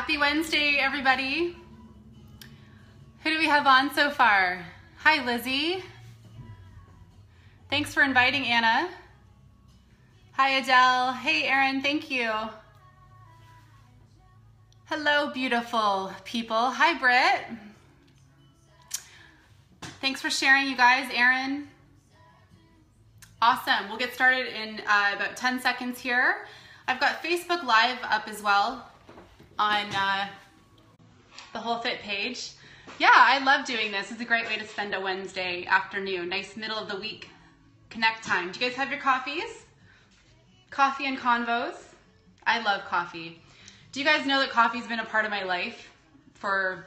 Happy Wednesday, everybody. Who do we have on so far? Hi, Lizzie. Thanks for inviting Anna. Hi, Adele. Hey, Erin, thank you. Hello, beautiful people. Hi, Britt. Thanks for sharing, you guys. Erin. Awesome. We'll get started in about 10 seconds here. I've got Facebook Live up as well on the Whole Fit page. Yeah, I love doing this. It's a great way to spend a Wednesday afternoon. Nice middle of the week connect time. Do you guys have your coffees? Coffee and convos? I love coffee. Do you guys know that coffee's been a part of my life for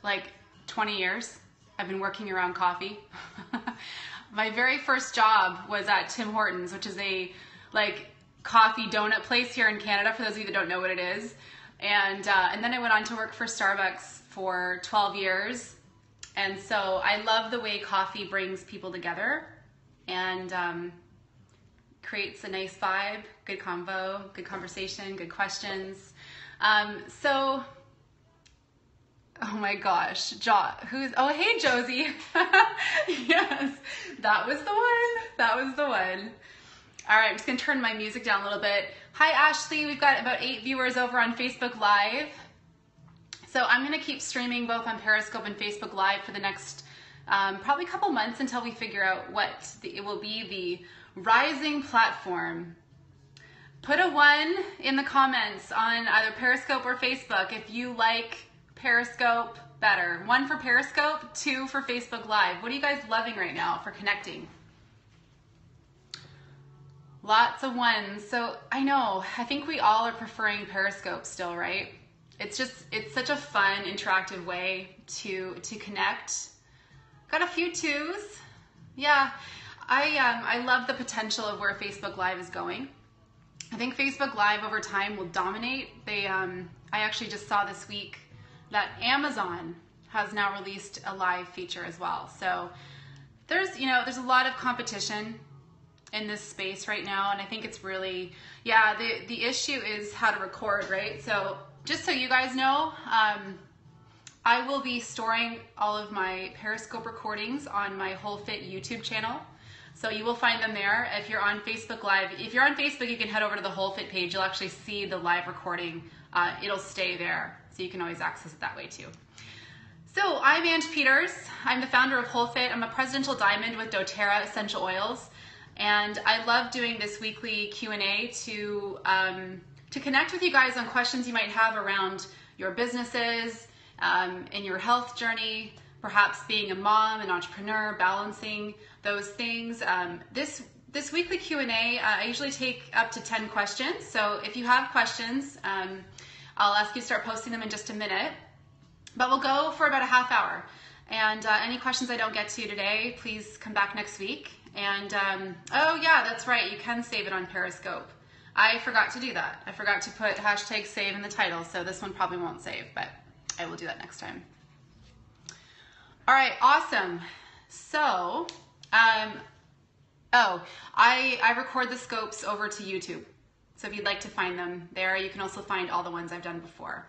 like 20 years? I've been working around coffee. My very first job was at Tim Hortons, which is a coffee donut place here in Canada, for those of you that don't know what it is. And then I went on to work for Starbucks for 12 years. And so I love the way coffee brings people together and creates a nice vibe, good convo, good conversation, good questions. Oh my gosh, oh, hey, Josie. Yes, that was the one. That was the one. All right, I'm just gonna turn my music down a little bit. Hi, Ashley. We've got about 8 viewers over on Facebook Live. So I'm gonna keep streaming both on Periscope and Facebook Live for the next probably couple months until we figure out what it will be, the rising platform. Put a 1 in the comments on either Periscope or Facebook if you like Periscope better. 1 for Periscope, 2 for Facebook Live. What are you guys loving right now for connecting? Lots of 1s. So I know, I think we all are preferring Periscope still, right? It's such a fun, interactive way to connect. Got a few 2s. Yeah, I love the potential of where Facebook Live is going. I think Facebook Live over time will dominate. I actually just saw this week that Amazon has now released a live feature as well. So there's a lot of competition in this space right now, and I think it's really, yeah, the issue is how to record, right? So just so you guys know, I will be storing all of my Periscope recordings on my Whole Fit YouTube channel. So you will find them there. If you're on Facebook Live, if you're on Facebook, you can head over to the Whole Fit page. You'll actually see the live recording. It'll stay there, so you can always access it that way too. So I'm Ange Peters. I'm the founder of Whole Fit. I'm a Presidential Diamond with doTERRA Essential Oils. And I love doing this weekly Q&A to connect with you guys on questions you might have around your businesses, in your health journey, perhaps being a mom, an entrepreneur, balancing those things. This weekly Q&A, I usually take up to 10 questions. So if you have questions, I'll ask you to start posting them in just a minute. But we'll go for about a half hour. And any questions I don't get to today, please come back next week. And oh yeah, that's right, you can save it on Periscope. I forgot to do that. I forgot to put #save in the title, so this one probably won't save, but I will do that next time. All right, awesome. So, I record the scopes over to YouTube. So if you'd like to find them there, you can also find all the ones I've done before.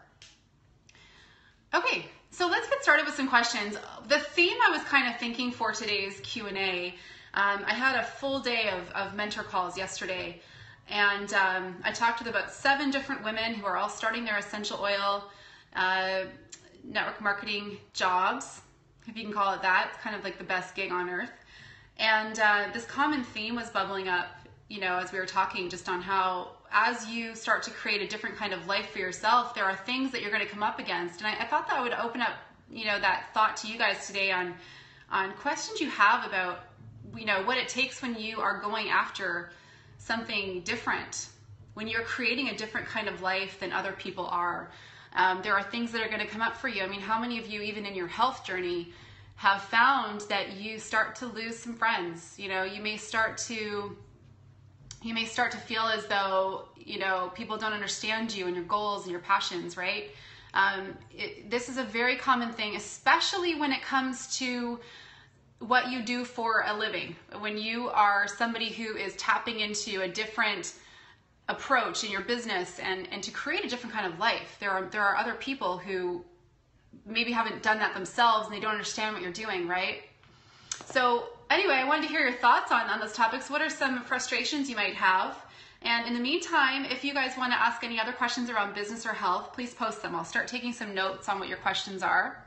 Okay, so let's get started with some questions. The theme I was kind of thinking for today's Q&A, I had a full day of mentor calls yesterday, and I talked with about 7 different women who are all starting their essential oil network marketing jobs, if you can call it that. It's kind of like the best gig on earth. And this common theme was bubbling up, as we were talking, just on how as you start to create a different kind of life for yourself, there are things that you're going to come up against. And I thought that would open up, that thought to you guys today on questions you have about what it takes when you are going after something different, when you're creating a different kind of life than other people are. There are things that are going to come up for you. I mean, how many of you, even in your health journey, have found that you start to lose some friends? You may start to feel as though, people don't understand you and your goals and your passions, right? This is a very common thing, especially when it comes to what you do for a living. When you are somebody who is tapping into a different approach in your business and to create a different kind of life. There are other people who maybe haven't done that themselves and they don't understand what you're doing, right? So anyway, I wanted to hear your thoughts on those topics. What are some frustrations you might have? And in the meantime, if you guys want to ask any other questions around business or health, please post them. I'll start taking some notes on what your questions are.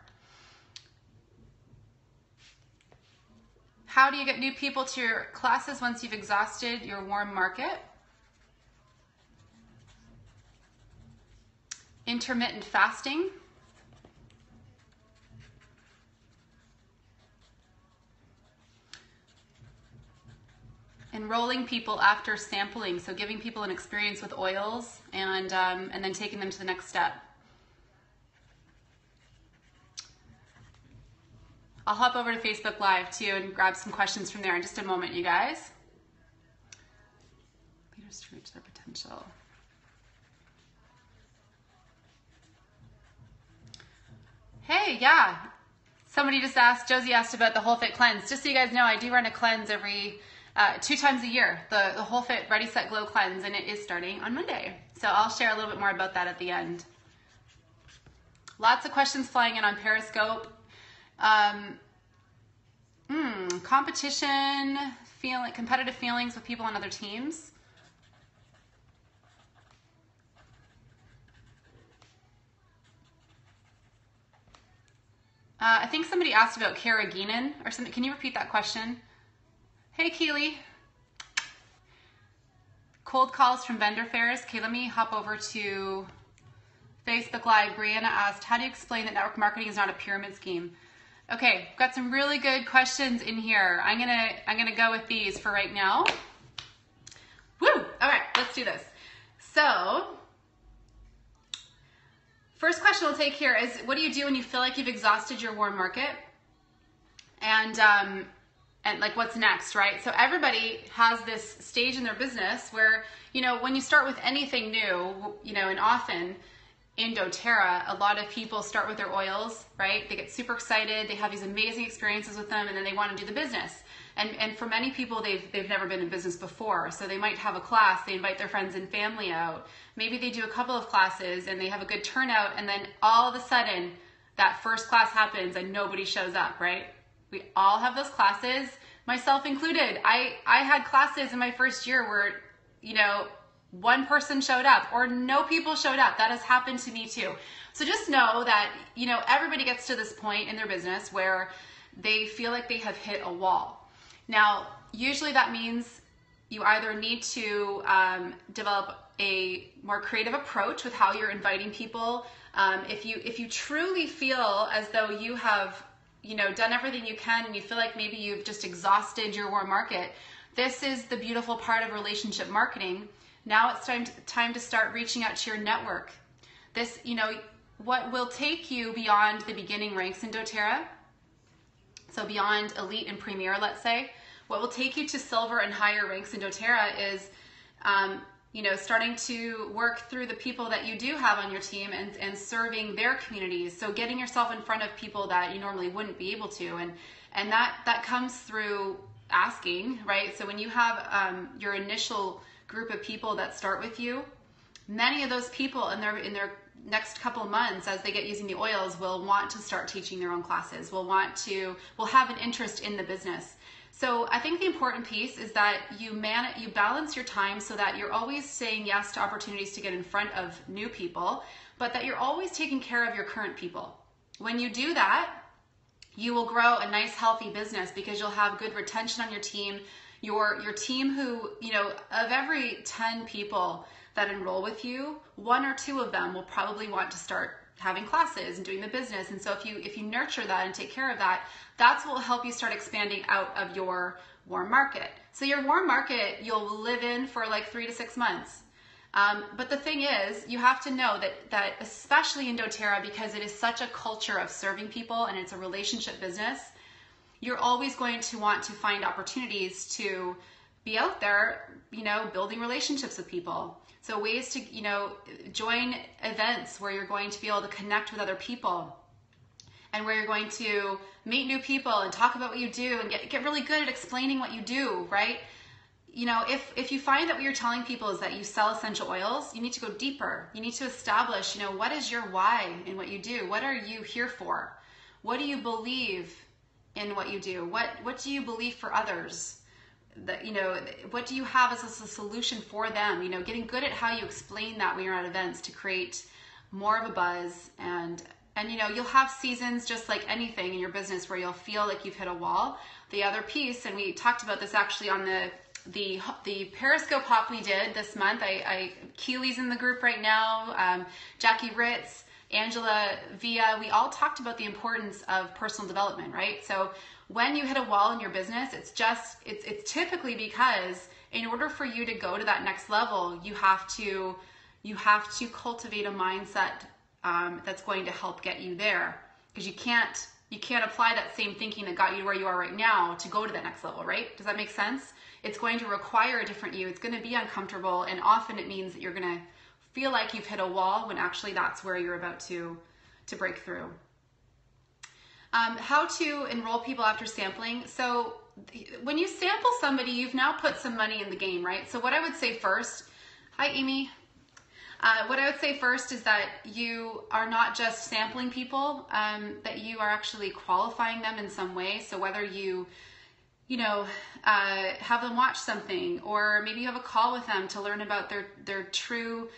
How do you get new people to your classes once you've exhausted your warm market? Intermittent fasting. Enrolling people after sampling, so giving people an experience with oils and then taking them to the next step. I'll hop over to Facebook Live too and grab some questions from there in just a moment, you guys. Leaders to reach their potential. Hey, yeah. Somebody just asked, Josie asked about the Whole Fit Cleanse. Just so you guys know, I do run a cleanse every 2 times a year, the Whole Fit Ready, Set, Glow Cleanse, and it is starting on Monday. So I'll share a little bit more about that at the end. Lots of questions flying in on Periscope. Competition, competitive feelings with people on other teams. I think somebody asked about carrageenan or something. Can you repeat that question? Hey, Keely. Cold calls from vendor fairs. Okay, let me hop over to Facebook Live. Brianna asked, how do you explain that network marketing is not a pyramid scheme? Okay, got some really good questions in here. I'm gonna go with these for right now. Woo! All right, let's do this. So, first question we'll take here is, what do you do when you feel like you've exhausted your warm market? And like, what's next, right? So everybody has this stage in their business where, you know, when you start with anything new, you know, and often in doTERRA, a lot of people start with their oils, right? They get super excited, they have these amazing experiences with them, and then they want to do the business. And for many people, they've never been in business before, so they might have a class, they invite their friends and family out. Maybe they do a couple of classes and they have a good turnout, and then all of a sudden, that first class happens and nobody shows up, right? We all have those classes, myself included. I had classes in my first year where, you know, one person showed up or no people showed up. That has happened to me too. So just know that, you know, everybody gets to this point in their business where they feel like they have hit a wall. Now, usually that means you either need to develop a more creative approach with how you're inviting people. If you truly feel as though you have, you know, done everything you can and you feel like maybe you've just exhausted your warm market, this is the beautiful part of relationship marketing. Now it's time to start reaching out to your network. This, you know, what will take you beyond the beginning ranks in doTERRA, so beyond elite and premier, let's say, what will take you to silver and higher ranks in doTERRA is, you know, starting to work through the people that you do have on your team and serving their communities. So getting yourself in front of people that you normally wouldn't be able to. And that comes through asking, right? So when you have your initial group of people that start with you, many of those people in their next couple of months, as they get using the oils, will want to start teaching their own classes, will have an interest in the business. So I think the important piece is that you balance your time so that you're always saying yes to opportunities to get in front of new people, but that you're always taking care of your current people. When you do that, you will grow a nice, healthy business because you'll have good retention on your team. Your team who, you know, of every 10 people that enroll with you, 1 or 2 of them will probably want to start having classes and doing the business. And so if you nurture that and take care of that, that's what will help you start expanding out of your warm market. So your warm market, you'll live in for like 3 to 6 months. But the thing is, you have to know that especially in doTERRA, because it is such a culture of serving people and it's a relationship business, you're always going to want to find opportunities to be out there, you know, building relationships with people. So ways to, you know, join events where you're going to be able to connect with other people and where you're going to meet new people and talk about what you do and get really good at explaining what you do, right? you know, if you find that what you're telling people is that you sell essential oils, you need to go deeper. You need to establish, you know, what is your why in what you do? What are you here for? What do you believe in what you do? What do you believe for others? That, you know, what do you have as a solution for them? You know, getting good at how you explain that when you're at events to create more of a buzz. And you know, you'll have seasons just like anything in your business where you'll feel like you've hit a wall. The other piece, and we talked about this actually on the Periscope hop we did this month. Keely's in the group right now, Jackie Ritz, Angela Villa, we all talked about the importance of personal development, right? So when you hit a wall in your business, it's typically because in order for you to go to that next level, you have to cultivate a mindset that's going to help get you there, because you can't apply that same thinking that got you where you are right now to go to that next level, right? Does that make sense? It's going to require a different you. It's going to be uncomfortable, and often it means that you're going to feel like you've hit a wall when actually that's where you're about to break through. How to enroll people after sampling. So when you sample somebody, you've now put some money in the game, right? So what I would say first, hi Amy. What I would say first is that you are not just sampling people, that you are actually qualifying them in some way. So whether you know, have them watch something, or maybe you have a call with them to learn about their true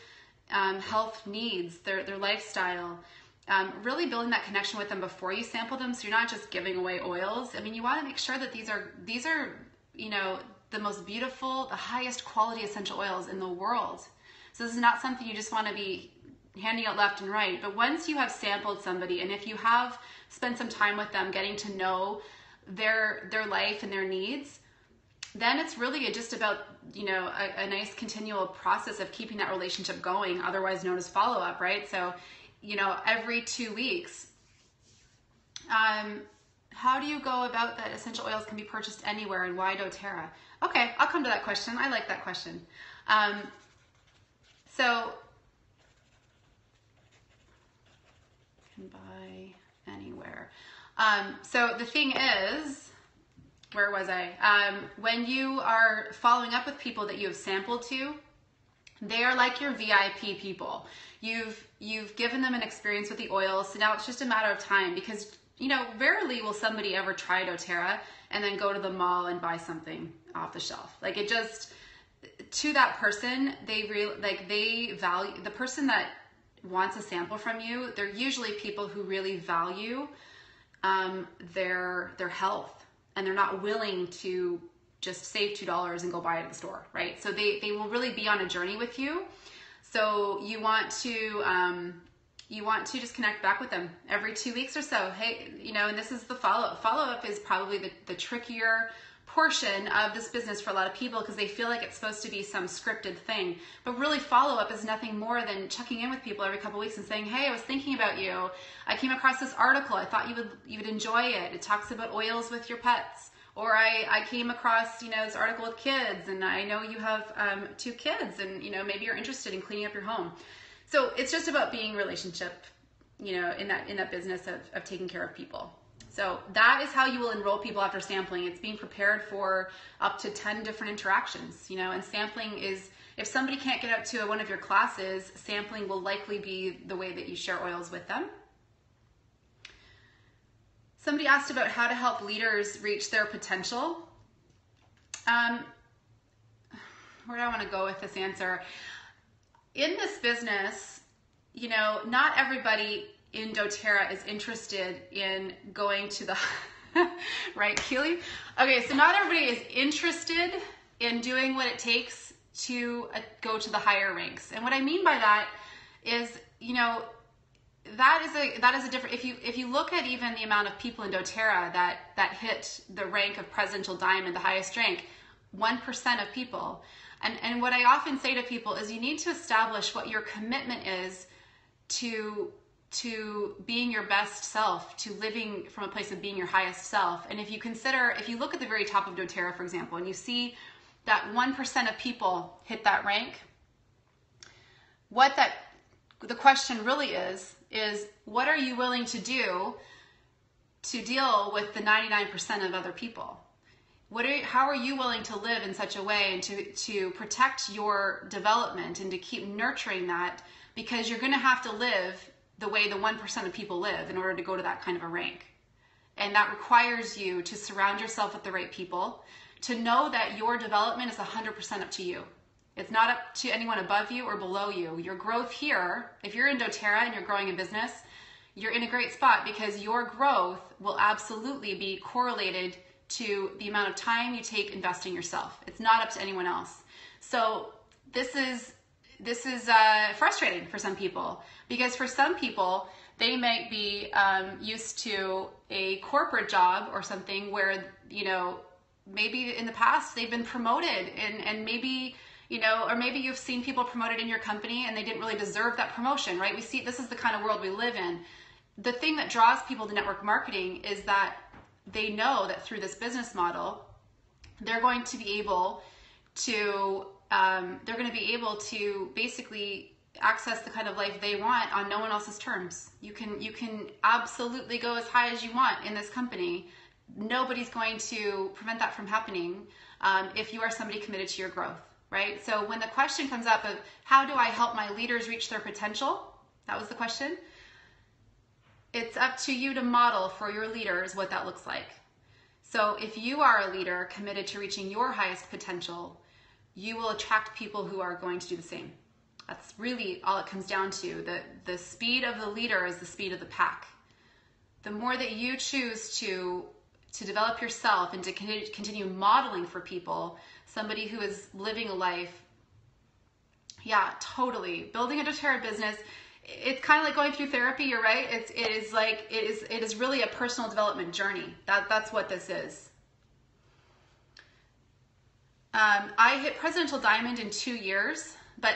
health needs, their lifestyle, really building that connection with them before you sample them. So you're not just giving away oils. I mean, you want to make sure that these are, you know, the most beautiful, the highest quality essential oils in the world. So this is not something you just want to be handing out left and right. But once you have sampled somebody, and if you have spent some time with them getting to know their life and their needs, then it's really just about, you know, a nice continual process of keeping that relationship going, otherwise known as follow-up, right? So, you know, every 2 weeks. How do you go about that essential oils can be purchased anywhere, and why doTERRA? Okay, I'll come to that question. I like that question. So, can buy anywhere. So the thing is, where was I? When you are following up with people that you have sampled to, they are like your VIP people. You've given them an experience with the oils, so now it's just a matter of time, because, you know, rarely will somebody ever try doTERRA and then go to the mall and buy something off the shelf. Like, it just, to that person, they value the person that wants a sample from you. They're usually people who really value their health, and they're not willing to just save $2 and go buy it at the store, right? So they will really be on a journey with you. So you want to just connect back with them every 2 weeks or so. Hey, you know, and this is the follow-up. Follow-up is probably the trickier portion of this business for a lot of people, because they feel like it's supposed to be some scripted thing. But really, follow-up is nothing more than checking in with people every couple weeks and saying, hey, I was thinking about you. I came across this article. I thought you would enjoy it. It talks about oils with your pets. Or I came across, you know, this article with kids, and I know you have 2 kids, and, you know, maybe you're interested in cleaning up your home. So it's just about being relationship, you know, in that business of taking care of people. So that is how you will enroll people after sampling. It's being prepared for up to 10 different interactions, you know, and sampling is, if somebody can't get out to one of your classes, sampling will likely be the way that you share oils with them. Somebody asked about how to help leaders reach their potential. Where do I want to go with this answer? In this business, you know, not everybody in doTERRA is interested in going to the, right, Keely? Okay, so not everybody is interested in doing what it takes to go to the higher ranks. And what I mean by that is, you know, that is a different, if you look at even the amount of people in doTERRA that hit the rank of Presidential Diamond, the highest rank, 1% of people. And what I often say to people is, you need to establish what your commitment is to being your best self, to living from a place of being your highest self. And if you look at the very top of doTERRA, for example, and you see that 1% of people hit that rank, the question really is what are you willing to do to deal with the 99% of other people? How are you willing to live in such a way and to protect your development and to keep nurturing that, because you're going to have to live the way the 1% of people live in order to go to that kind of a rank. And that requires you to surround yourself with the right people, to know that your development is 100% up to you. It's not up to anyone above you or below you. Your growth here, if you're in doTERRA and you're growing a business, you're in a great spot because your growth will absolutely be correlated to the amount of time you take investing yourself. It's not up to anyone else. So this is frustrating for some people, because for some people, they might be used to a corporate job or something where, you know, maybe in the past they've been promoted and maybe, you know, or maybe you've seen people promoted in your company and they didn't really deserve that promotion, right? We see this is the kind of world we live in. The thing that draws people to network marketing is that they know that through this business model, they're going to be able to basically access the kind of life they want on no one else's terms. You can absolutely go as high as you want in this company. Nobody's going to prevent that from happening if you are somebody committed to your growth, right? So when the question comes up of how do I help my leaders reach their potential, that was the question. It's up to you to model for your leaders what that looks like. So if you are a leader committed to reaching your highest potential, you will attract people who are going to do the same. That's really all it comes down to. The speed of the leader is the speed of the pack. The more that you choose to develop yourself and to continue modeling for people, somebody who is living a life, yeah, totally. Building a doTERRA business, it's kind of like going through therapy, you're right. It is really a personal development journey. That's what this is. I hit Presidential Diamond in 2 years, but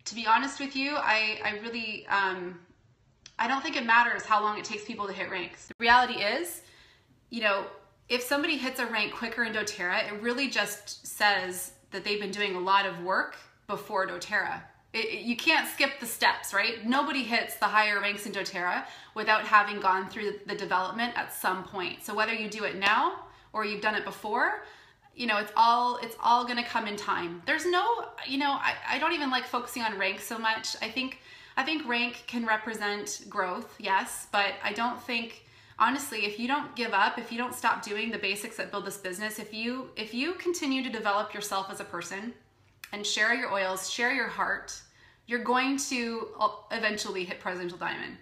to be honest with you, I really, I don't think it matters how long it takes people to hit ranks. The reality is, you know, if somebody hits a rank quicker in doTERRA, it really just says that they've been doing a lot of work before doTERRA. You can't skip the steps, right? Nobody hits the higher ranks in doTERRA without having gone through the development at some point. So whether you do it now or you've done it before, you know, it's all going to come in time. There's no, you know, I don't even like focusing on rank so much. I think rank can represent growth, yes, but I don't think, honestly, if you don't give up, if you don't stop doing the basics that build this business, if you continue to develop yourself as a person and share your oils, share your heart, you're going to eventually hit Presidential Diamond.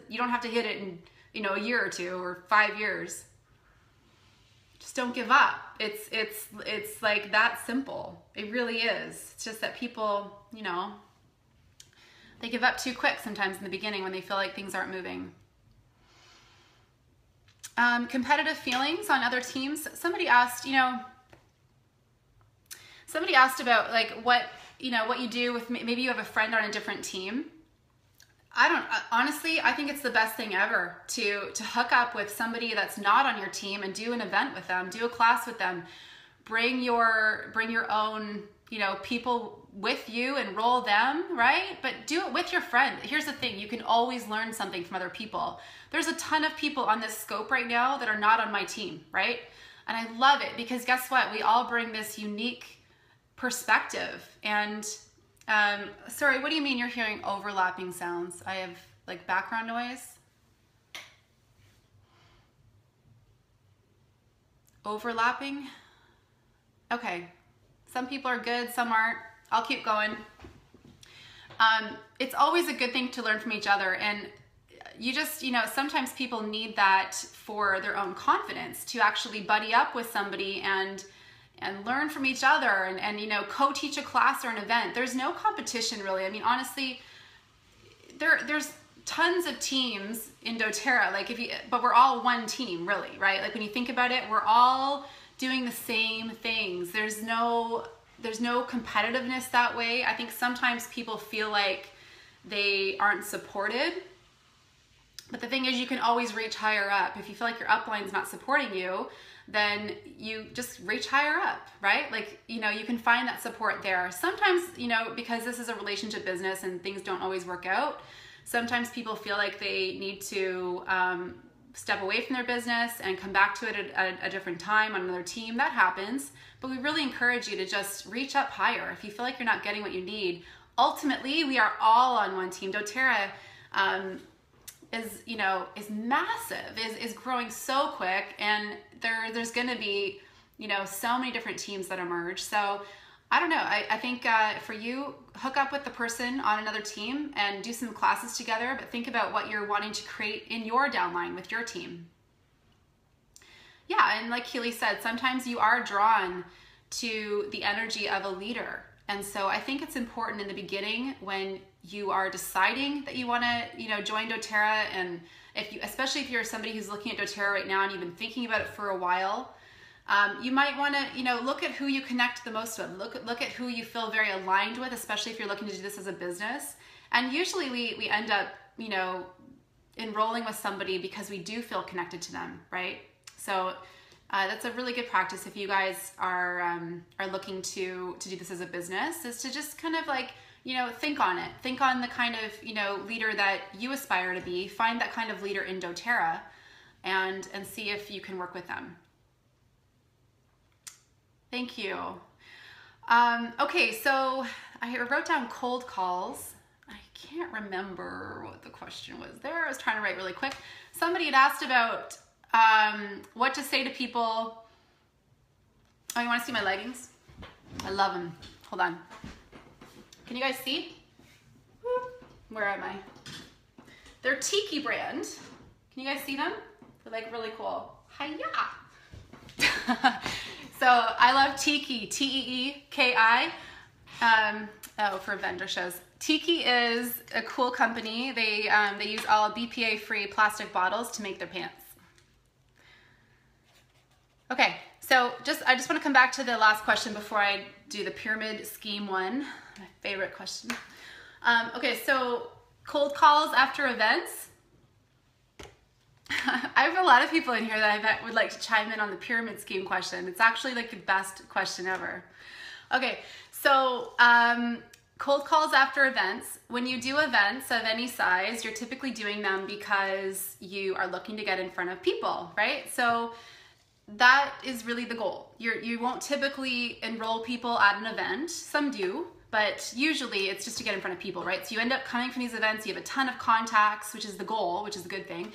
You don't have to hit it in, you know, a year or 2 or 5 years. Just don't give up. It's like that simple. It really is. It's just that people, you know, they give up too quick sometimes in the beginning when they feel like things aren't moving. Competitive feelings on other teams. Somebody asked about like what you do with, maybe you have a friend on a different team. Honestly, I think it's the best thing ever to hook up with somebody that's not on your team and do an event with them, do a class with them, bring your own, you know, people with you, enroll them, right? But do it with your friend. Here's the thing, you can always learn something from other people. There's a ton of people on this scope right now that are not on my team, right? And I love it because guess what? We all bring this unique perspective. And sorry, what do you mean you're hearing overlapping sounds? I have like background noise. Overlapping? Okay. Some people are good, some aren't. I'll keep going. It's always a good thing to learn from each other. And you just, you know, sometimes people need that for their own confidence, to actually buddy up with somebody and learn from each other and you know, co-teach a class or an event. There's no competition really. I mean, honestly, there's tons of teams in doTERRA, like but we're all one team really, right? Like when you think about it, we're all doing the same things. There's no competitiveness that way. I think sometimes people feel like they aren't supported. But the thing is, you can always reach higher up. If you feel like your upline's not supporting you, then you just reach higher up, right? Like, you know, you can find that support there. Sometimes, you know, because this is a relationship business and things don't always work out, sometimes people feel like they need to step away from their business and come back to it at a different time on another team. That happens, but we really encourage you to just reach up higher. If you feel like you're not getting what you need, ultimately we are all on one team. doTERRA is massive, is growing so quick, and there's going to be, so many different teams that emerge. So I don't know. I think for you, hook up with the person on another team and do some classes together, but think about what you're wanting to create in your downline with your team. Yeah, and like Keely said, sometimes you are drawn to the energy of a leader. And so I think it's important in the beginning when you are deciding that you want to, join doTERRA, and especially if you're somebody who's looking at doTERRA right now and you've been thinking about it for a while, you might want to, look at who you connect the most with. Look at who you feel very aligned with, especially if you're looking to do this as a business. And usually we end up, enrolling with somebody because we do feel connected to them, right? So that's a really good practice if you guys are looking to do this as a business, is to just kind of like, think on it. Think on the kind of, leader that you aspire to be. Find that kind of leader in doTERRA and see if you can work with them. Thank you. Okay, so I wrote down cold calls. I can't remember what the question was there. I was trying to write really quick. Somebody had asked about what to say to people. Oh, you want to see my leggings? I love them. Hold on. Can you guys see? Where am I? They're Tiki brand. Can you guys see them? They're like really cool. Hiya! So I love Tiki, T-E-E-K-I. For vendor shows. Tiki is a cool company. They use all BPA-free plastic bottles to make their pants. Okay, so I just want to come back to the last question before I do the pyramid scheme one. My favorite question. Okay, so cold calls after events. I have a lot of people in here that I bet would like to chime in on the pyramid scheme question. It's actually like the best question ever. Okay, so cold calls after events. When you do events of any size, you're typically doing them because you are looking to get in front of people, right? So that is really the goal. You won't typically enroll people at an event. Some do, but usually it's just to get in front of people, right? So you end up coming from these events, you have a ton of contacts, which is the goal, which is a good thing.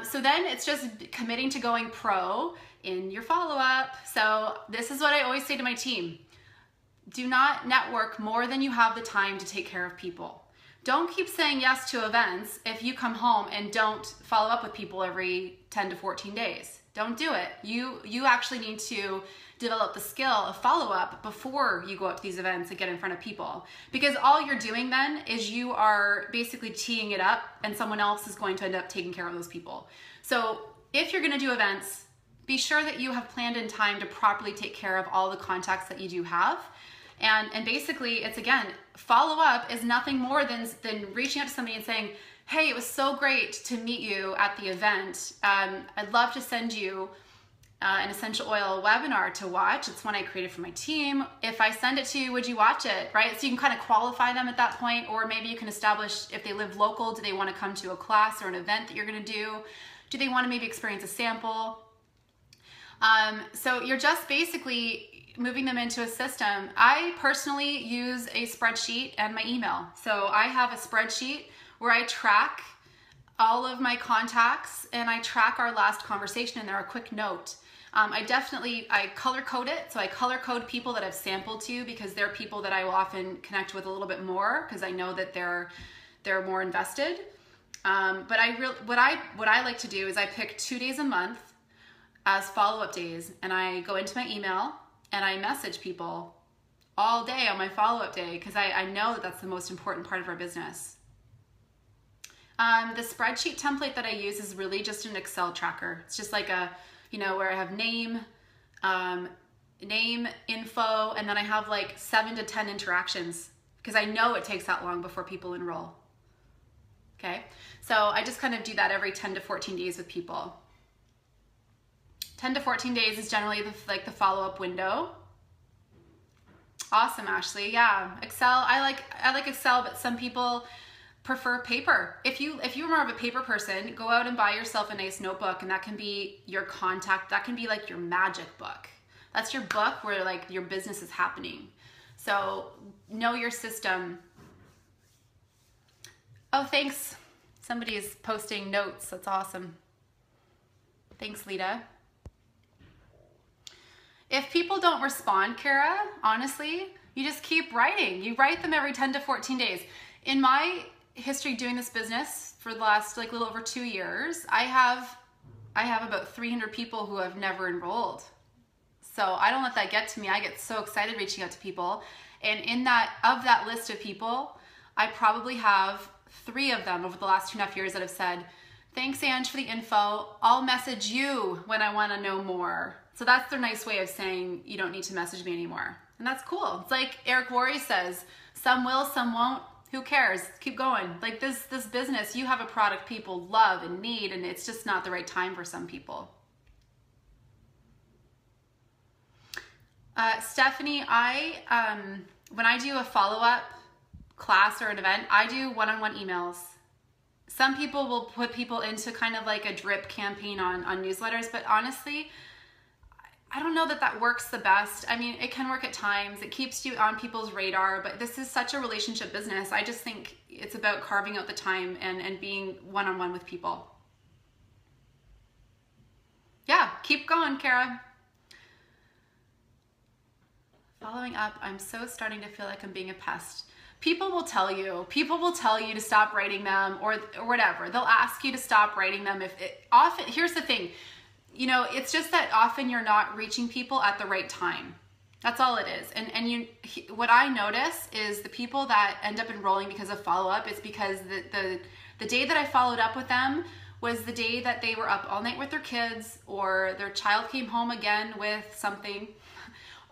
So then it's just committing to going pro in your follow-up. So this is what I always say to my team. Do not network more than you have the time to take care of people. Don't keep saying yes to events if you come home and don't follow up with people every 10 to 14 days. Don't do it. You actually need to develop the skill of follow-up before you go up to these events and get in front of people. Because all you're doing then is you are basically teeing it up, and someone else is going to end up taking care of those people. So if you're going to do events, be sure that you have planned in time to properly take care of all the contacts that you do have. And basically, it's again, follow-up is nothing more than reaching out to somebody and saying, hey, it was so great to meet you at the event. I'd love to send you an essential oil webinar to watch. It's one I created for my team. If I send it to you, would you watch it, right? So you can kind of qualify them at that point, or maybe you can establish if they live local, do they want to come to a class or an event that you're going to do? Do they want to maybe experience a sample? So you're just basically moving them into a system. I personally use a spreadsheet and my email. So I have a spreadsheet where I track all of my contacts and I track our last conversation in there, a quick note. I color code it. So I color code people that I've sampled to, because they're people that I will often connect with a little bit more because I know that they're more invested. But what I like to do is I pick 2 days a month as follow-up days, and I go into my email and I message people all day on my follow-up day, because I know that that's the most important part of our business. The spreadsheet template that I use is really just an Excel tracker. It's just like where I have name, info, and then I have like 7 to 10 interactions, because I know it takes that long before people enroll. Okay, so I just kind of do that every 10 to 14 days with people. 10 to 14 days is generally the follow-up window. Awesome, Ashley. Yeah, Excel. I like Excel, but some people prefer paper. If you're more of a paper person, go out and buy yourself a nice notebook, and that can be your contact. That can be like your magic book. That's your book where like your business is happening. So know your system. Oh, thanks. Somebody is posting notes. That's awesome. Thanks, Lita. If people don't respond, Kara, honestly, you just keep writing. You write them every 10 to 14 days. In my history doing this business for the last like little over 2 years, I have about 300 people who have never enrolled. So I don't let that get to me. I get so excited reaching out to people. And of that list of people, I probably have 3 of them over the last 2.5 years that have said, thanks, Ange, for the info. I'll message you when I want to know more. So that's their nice way of saying you don't need to message me anymore. And that's cool. It's like Eric Worre says, some will, some won't. Who cares? Keep going. Like this business, you have a product people love and need, and it's just not the right time for some people. Stephanie, when I do a follow-up class or an event, I do one-on-one emails. Some people will put people into kind of like a drip campaign on newsletters, but honestly, I don't know that works the best. I mean, it can work at times. It keeps you on people's radar, but this is such a relationship business. I just think it's about carving out the time and being one-on-one with people. Yeah, keep going, Kara. Following up, I'm so starting to feel like I'm being a pest. People will tell you to stop writing them or whatever. They'll ask you to stop writing them. Often, here's the thing, you know, it's just that often you're not reaching people at the right time. That's all it is. And what I notice is the people that end up enrolling because of follow-up, it's because the day that I followed up with them was the day that they were up all night with their kids, or their child came home again with something,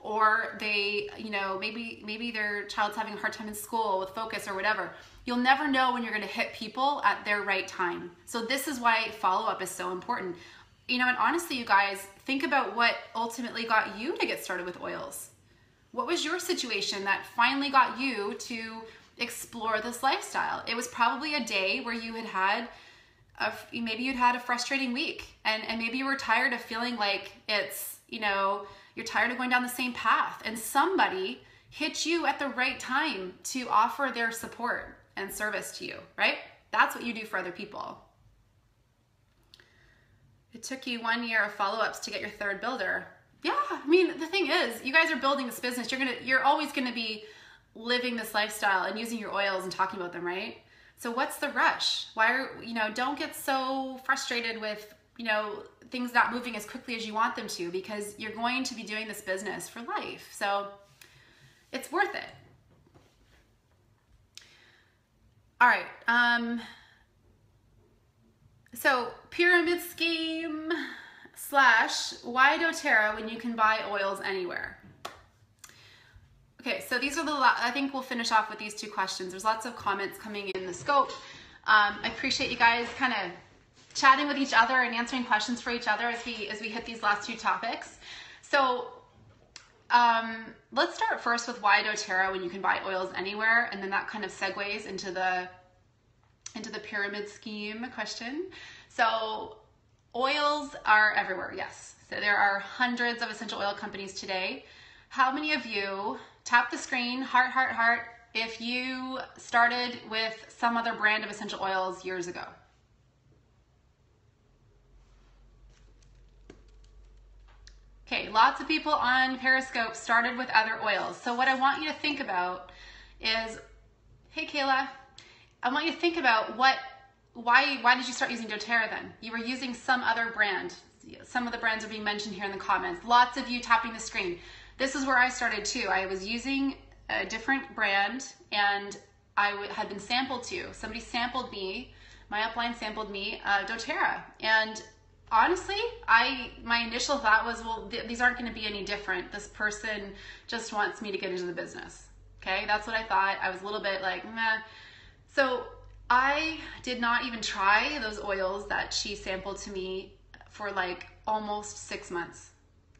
or they, you know, maybe their child's having a hard time in school with focus or whatever. You'll never know when you're going to hit people at their right time. So this is why follow-up is so important. You know, and honestly, you guys, think about what ultimately got you to get started with oils. What was your situation that finally got you to explore this lifestyle? It was probably a day where you maybe you'd had a frustrating week, and maybe you were tired of feeling like it's, you know, you're tired of going down the same path, and somebody hit you at the right time to offer their support and service to you, right? That's what you do for other people. It took you 1 year of follow-ups to get your 3rd builder. Yeah, I mean, the thing is, you guys are building this business. You're always gonna be living this lifestyle and using your oils and talking about them, right? So what's the rush? Don't get so frustrated with, you know, things not moving as quickly as you want them to, because you're going to be doing this business for life. So it's worth it. All right. So pyramid scheme / why doTERRA when you can buy oils anywhere? Okay, so these are I think we'll finish off with these 2 questions. There's lots of comments coming in the scope. I appreciate you guys kind of chatting with each other and answering questions for each other as we hit these last 2 topics. So let's start first with why doTERRA when you can buy oils anywhere, and then that kind of segues into the pyramid scheme question. So oils are everywhere, yes. So there are hundreds of essential oil companies today. How many of you, tap the screen, heart, heart, heart, if you started with some other brand of essential oils years ago? Okay, lots of people on Periscope started with other oils. So what I want you to think about is, hey Kayla, I want you to think about why did you start using doTERRA then? You were using some other brand. Some of the brands are being mentioned here in the comments. Lots of you tapping the screen. This is where I started too. I was using a different brand, and I had been sampled to. Somebody sampled me, my upline sampled me doTERRA. And honestly, my initial thought was, well, these aren't going to be any different. This person just wants me to get into the business. Okay, that's what I thought. I was a little bit like, meh. So I did not even try those oils that she sampled to me for like almost 6 months.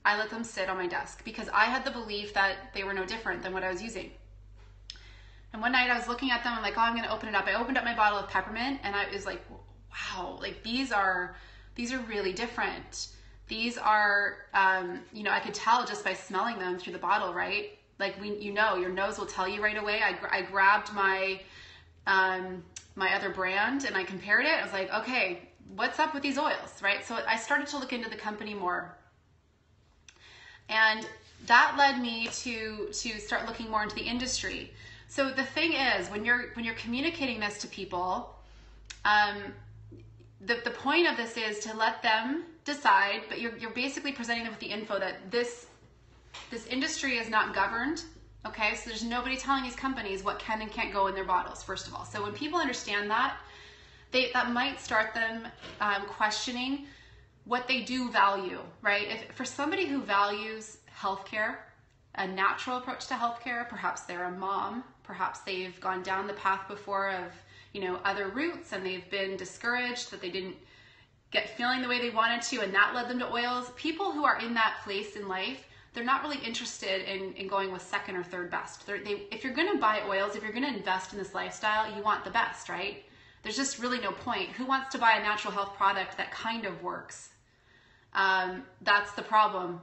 I let them sit on my desk because I had the belief that they were no different than what I was using. And one night I was looking at them, I'm like, oh, I'm going to open it up. I opened up my bottle of peppermint and I was like, wow, like these are really different. These are, you know, I could tell just by smelling them through the bottle, right? Like you know, your nose will tell you right away. I grabbed my other brand and I compared it. I was like, okay, what's up with these oils, right? So I started to look into the company more. And that led me to start looking more into the industry. So the thing is, when you're communicating this to people, the point of this is to let them decide, but you're basically presenting them with the info that this industry is not governed. Okay, so there's nobody telling these companies what can and can't go in their bottles, first of all. So when people understand that, that might start them questioning what they do value, right? If for somebody who values healthcare, a natural approach to healthcare, perhaps they're a mom, perhaps they've gone down the path before of, you know, other routes and they've been discouraged that they didn't get feeling the way they wanted to and that led them to oils. People who are in that place in life, they're not really interested in going with second or third best. If you're going to buy oils, if you're going to invest in this lifestyle, you want the best, right? There's just really no point. Who wants to buy a natural health product that kind of works? That's the problem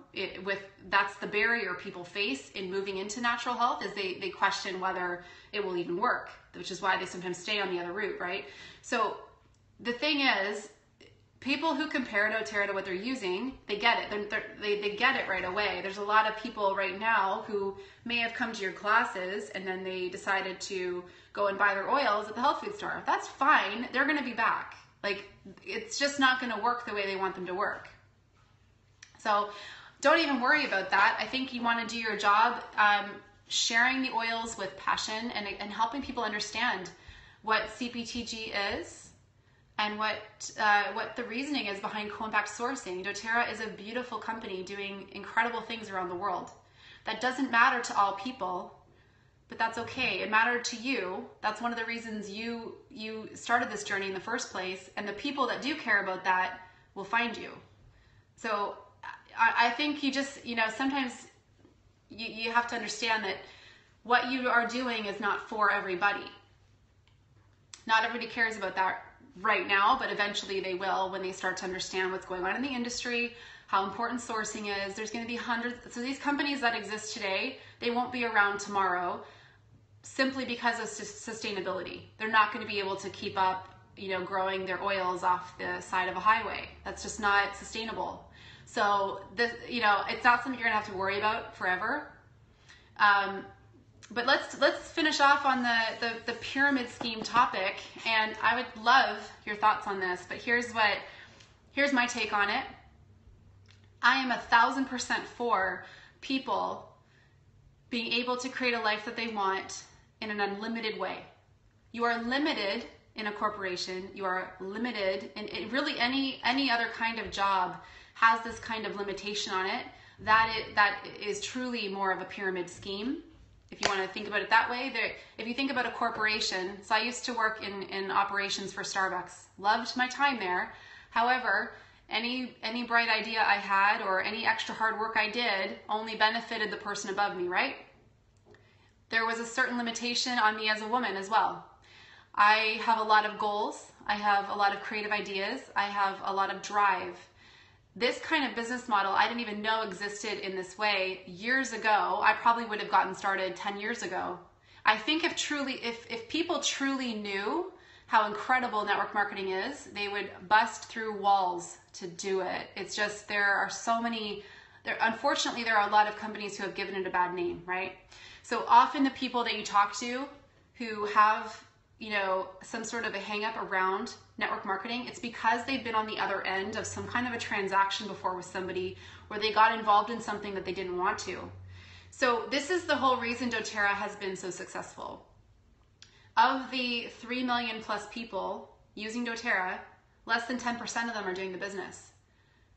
that's the barrier people face in moving into natural health is they question whether it will even work, which is why they sometimes stay on the other route, right? So the thing is, people who compare doTERRA to what they're using, they get it. They get it right away. There's a lot of people right now who may have come to your classes and then they decided to go and buy their oils at the health food store. That's fine. They're going to be back. Like, it's just not going to work the way they want them to work. So don't even worry about that. I think you want to do your job sharing the oils with passion and helping people understand what CPTG is and what the reasoning is behind co-impact sourcing. doTERRA is a beautiful company doing incredible things around the world. That doesn't matter to all people, but that's okay. It mattered to you. That's one of the reasons you started this journey in the first place, and the people that do care about that will find you. So I think you just, you know, sometimes you have to understand that what you are doing is not for everybody. Not everybody cares about that right now, but eventually they will when they start to understand what's going on in the industry, how important sourcing is. There's going to be hundreds. So these companies that exist today, they won't be around tomorrow simply because of sustainability. They're not going to be able to keep up, you know, growing their oils off the side of a highway. That's just not sustainable. So this, you know, it's not something you're gonna have to worry about forever. But let's finish off on the pyramid scheme topic, and I would love your thoughts on this. But here's my take on it. I am 1,000% for people being able to create a life that they want in an unlimited way. You are limited in a corporation. You are limited in really any other kind of job has this kind of limitation on it. That is truly more of a pyramid scheme. If you want to think about it that way, if you think about a corporation, so I used to work in operations for Starbucks. Loved my time there. However, any bright idea I had or any extra hard work I did only benefited the person above me, right? There was a certain limitation on me as a woman as well. I have a lot of goals. I have a lot of creative ideas. I have a lot of drive. This kind of business model I didn't even know existed in this way years ago. I probably would have gotten started 10 years ago. I think if people truly knew how incredible network marketing is, they would bust through walls to do it. It's just unfortunately there are a lot of companies who have given it a bad name, right? So often the people that you talk to who have, you know, some sort of a hang up around network marketing, it's because they've been on the other end of some kind of a transaction before with somebody where they got involved in something that they didn't want to. So this is the whole reason doTERRA has been so successful. Of the 3 million plus people using doTERRA, less than 10% of them are doing the business.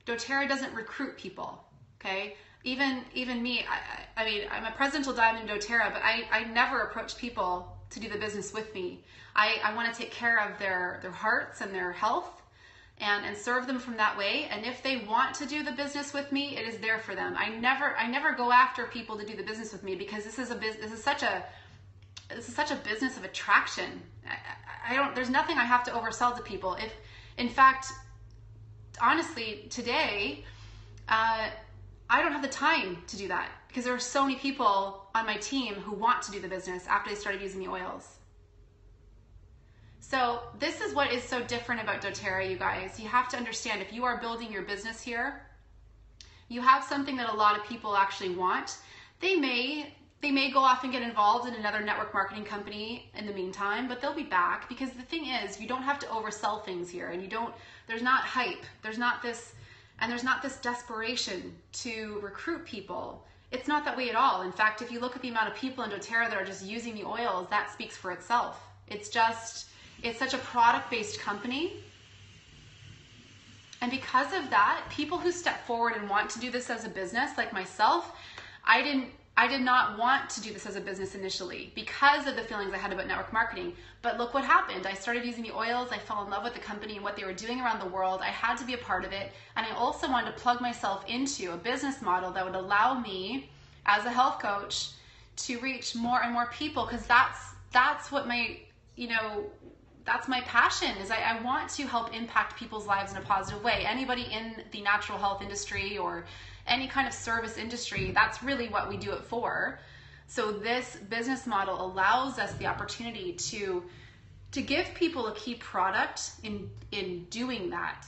doTERRA doesn't recruit people, okay? Even me, I mean, I'm a presidential diamond in doTERRA, but I never approach people to do the business with me. I want to take care of their hearts and their health and serve them from that way. And if they want to do the business with me, it is there for them. I never go after people to do the business with me because this is such a this is such a business of attraction. I don't, there's nothing I have to oversell to people. If, in fact, honestly, today, I don't have the time to do that because there are so many people on my team who want to do the business after they started using the oils. So this is what is so different about doTERRA, you guys. You have to understand, if you are building your business here, you have something that a lot of people actually want. They may go off and get involved in another network marketing company in the meantime, but they'll be back, because the thing is, you don't have to oversell things here, and there's not hype, there's not this desperation to recruit people. It's not that way at all. In fact, if you look at the amount of people in doTERRA that are just using the oils, that speaks for itself. It's such a product-based company. And because of that, people who step forward and want to do this as a business, like myself, I did not want to do this as a business initially because of the feelings I had about network marketing. But look what happened. I started using the oils. I fell in love with the company and what they were doing around the world. I had to be a part of it. And I also wanted to plug myself into a business model that would allow me, as a health coach, to reach more and more people, because that's what my, that's my passion, is I want to help impact people's lives in a positive way. Anybody in the natural health industry or any kind of service industry, that's really what we do it for. So this business model allows us the opportunity to give people a key product in doing that,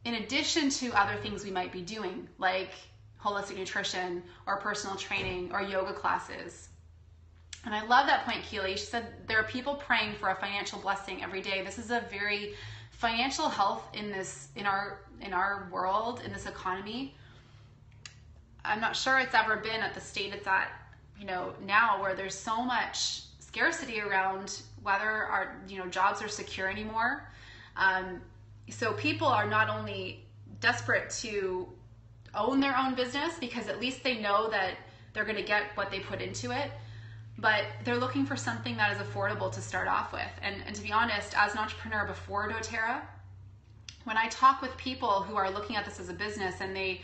in addition to other things we might be doing, like holistic nutrition or personal training or yoga classes. And I love that point, Keely. She said there are people praying for a financial blessing every day. This is a very financial health in our world, in this economy. I'm not sure it's ever been at the state it's at, now, where there's so much scarcity around whether our, jobs are secure anymore. So people are not only desperate to own their own business, because at least they know that they're going to get what they put into it, but they're looking for something that is affordable to start off with. And to be honest, as an entrepreneur before doTERRA, when I talk with people who are looking at this as a business and they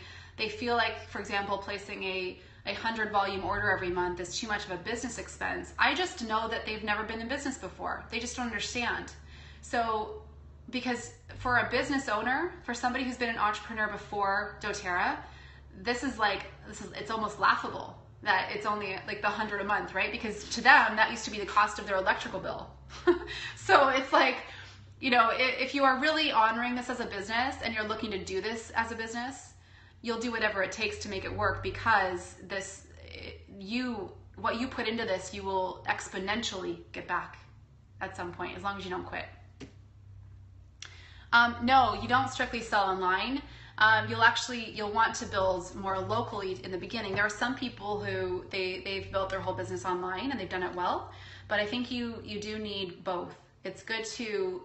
feel like, for example, placing a 100 volume order every month is too much of a business expense, I just know that they've never been in business before. They just don't understand. So, because for a business owner, for somebody who's been an entrepreneur before doTERRA, it's almost laughable that it's only like the 100 a month, right? Because to them, that used to be the cost of their electrical bill. So it's like, if you are really honoring this as a business and you're looking to do this as a business, you'll do whatever it takes to make it work, because what you put into this, you will exponentially get back at some point, as long as you don't quit. No, you don't strictly sell online. You'll want to build more locally in the beginning. There are some people who they've built their whole business online and they've done it well, but I think you do need both. It's good to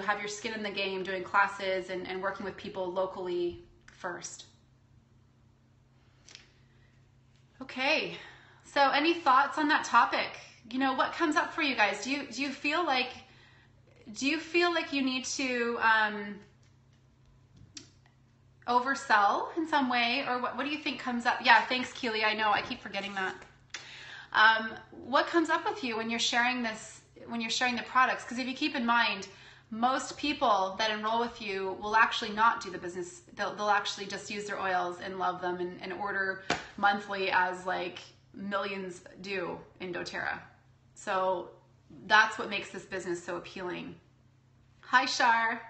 have your skin in the game, doing classes and working with people locally first. Okay, so any thoughts on that topic? What comes up for you guys? Do you feel like you need to oversell in some way, or what do you think comes up? Yeah, thanks, Keely. I know I keep forgetting that. What comes up with you when you're sharing this, when you're sharing the products? Because if you keep in mind, most people that enroll with you will actually not do the business. They'll actually just use their oils and love them and order monthly, as like millions do in doTERRA. So that's what makes this business so appealing. Hi, Shar.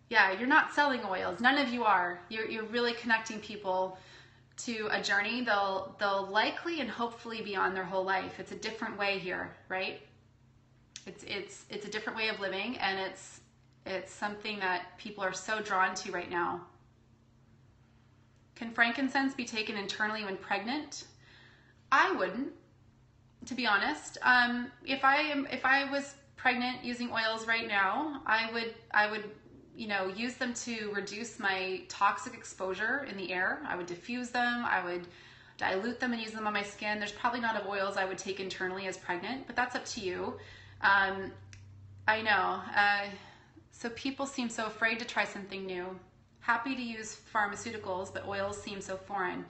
Yeah, you're not selling oils. None of you are. You're really connecting people to a journey they'll likely and hopefully be on their whole life. It's a different way here, right? It's a different way of living, and it's something that people are so drawn to right now. Can frankincense be taken internally when pregnant? I wouldn't, to be honest. If I was pregnant using oils right now, I would use them to reduce my toxic exposure in the air. I would diffuse them. I would dilute them and use them on my skin. There's probably not of oils I would take internally as pregnant, but that's up to you. I know. So people seem so afraid to try something new. Happy to use pharmaceuticals, but oils seem so foreign.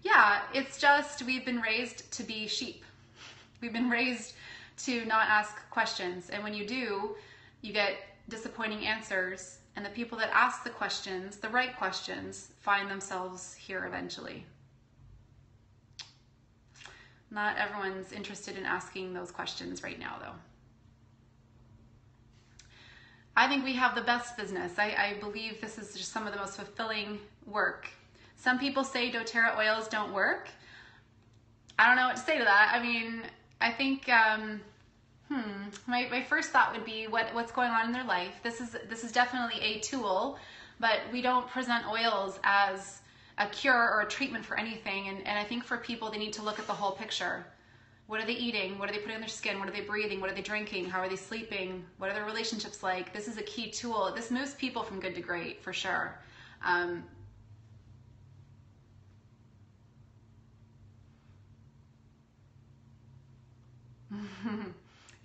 Yeah, it's just we've been raised to be sheep. We've been raised to not ask questions. And when you do, you get disappointing answers. And the people that ask the questions, the right questions, find themselves here eventually. Not everyone's interested in asking those questions right now, though. I think we have the best business. I believe this is just some of the most fulfilling work. Some people say doTERRA oils don't work. I don't know what to say to that. I mean, I think my first thought would be what's going on in their life. This is definitely a tool, but we don't present oils as a cure or a treatment for anything. And I think for people, they need to look at the whole picture. What are they eating? What are they putting on their skin? What are they breathing? What are they drinking? How are they sleeping? What are their relationships like? This is a key tool. This moves people from good to great, for sure.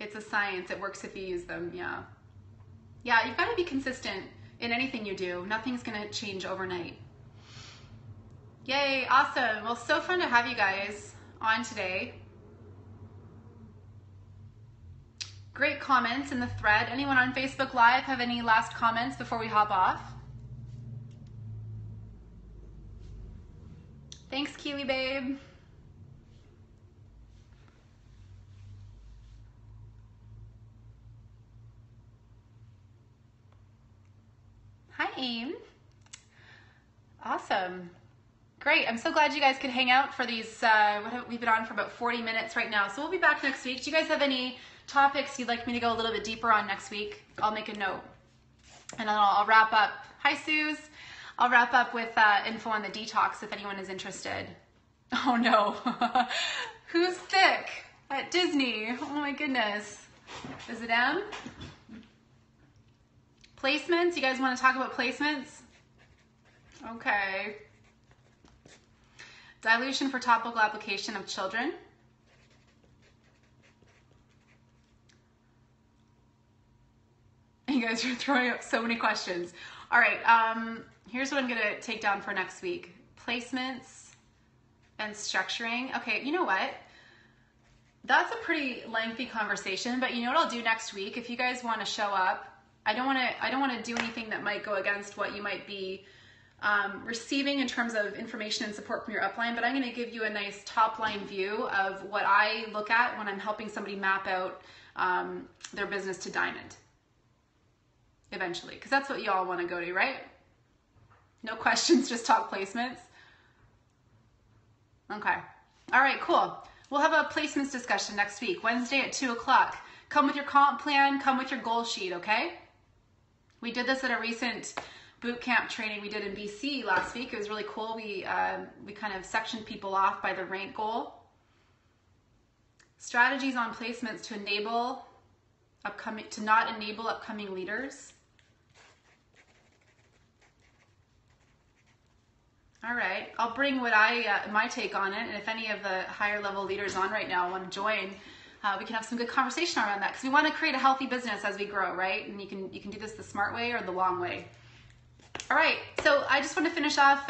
It's a science. It works if you use them. Yeah. Yeah, you've got to be consistent in anything you do. Nothing's going to change overnight. Yay, awesome. Well, so fun to have you guys on today. Great comments in the thread. Anyone on Facebook Live have any last comments before we hop off? Thanks, Kiwi Babe. Hi, Aim. Awesome. Great. I'm so glad you guys could hang out for these. We've been on for about 40 minutes right now. So we'll be back next week. Do you guys have any topics you'd like me to go a little bit deeper on next week? I'll make a note. And then I'll wrap up. Hi, Suze. I'll wrap up with info on the detox if anyone is interested. Oh, no. Who's sick at Disney? Oh, my goodness. Is it M? Placements? You guys want to talk about placements? Okay. Dilution for topical application of children. You guys are throwing up so many questions. All right, here's what I'm gonna take down for next week. Placements and structuring. Okay, you know what? That's a pretty lengthy conversation, but you know what I'll do next week? If you guys wanna show up, I don't wanna do anything that might go against what you might be receiving in terms of information and support from your upline, but I'm going to give you a nice top line view of what I look at when I'm helping somebody map out their business to diamond eventually, because that's what you all want to go to, right? No questions, just talk placements. Okay. All right, cool. We'll have a placements discussion next week, Wednesday at 2 o'clock. Come with your comp plan, come with your goal sheet, okay? We did this at a recent boot camp training we did in BC last week. It was really cool. We kind of sectioned people off by the rank goal. Strategies on placements to not enable upcoming leaders. All right, I'll bring what my take on it, and if any of the higher level leaders on right now want to join, we can have some good conversation around that, because we want to create a healthy business as we grow, right? And you can do this the smart way or the long way. All right, so I just want to finish off,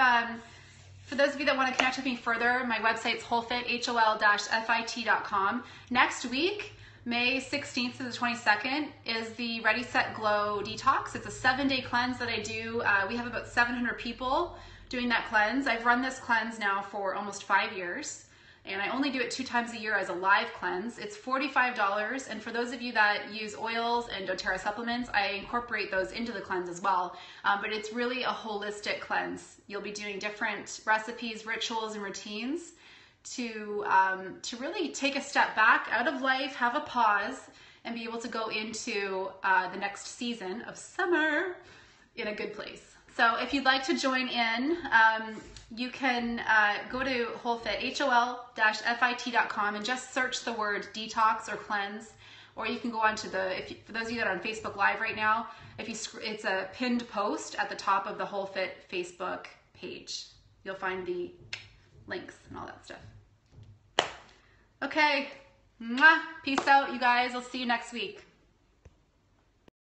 for those of you that want to connect with me further, my website's holfit, HOL-FIT.com. Next week, May 16th to the 22nd, is the Ready, Set, Glow Detox. It's a 7-day cleanse that I do. We have about 700 people doing that cleanse. I've run this cleanse now for almost 5 years, and I only do it 2 times a year as a live cleanse. It's $45, and for those of you that use oils and doTERRA supplements, I incorporate those into the cleanse as well. But it's really a holistic cleanse. You'll be doing different recipes, rituals, and routines to really take a step back out of life, have a pause, and be able to go into the next season of summer in a good place. So if you'd like to join in, you can go to holfit, HOL-FIT.com, and just search the word detox or cleanse, or you can go on to for those of you that are on Facebook Live right now, it's a pinned post at the top of the holfit Facebook page. You'll find the links and all that stuff. Okay, mwah. Peace out, you guys. I'll see you next week.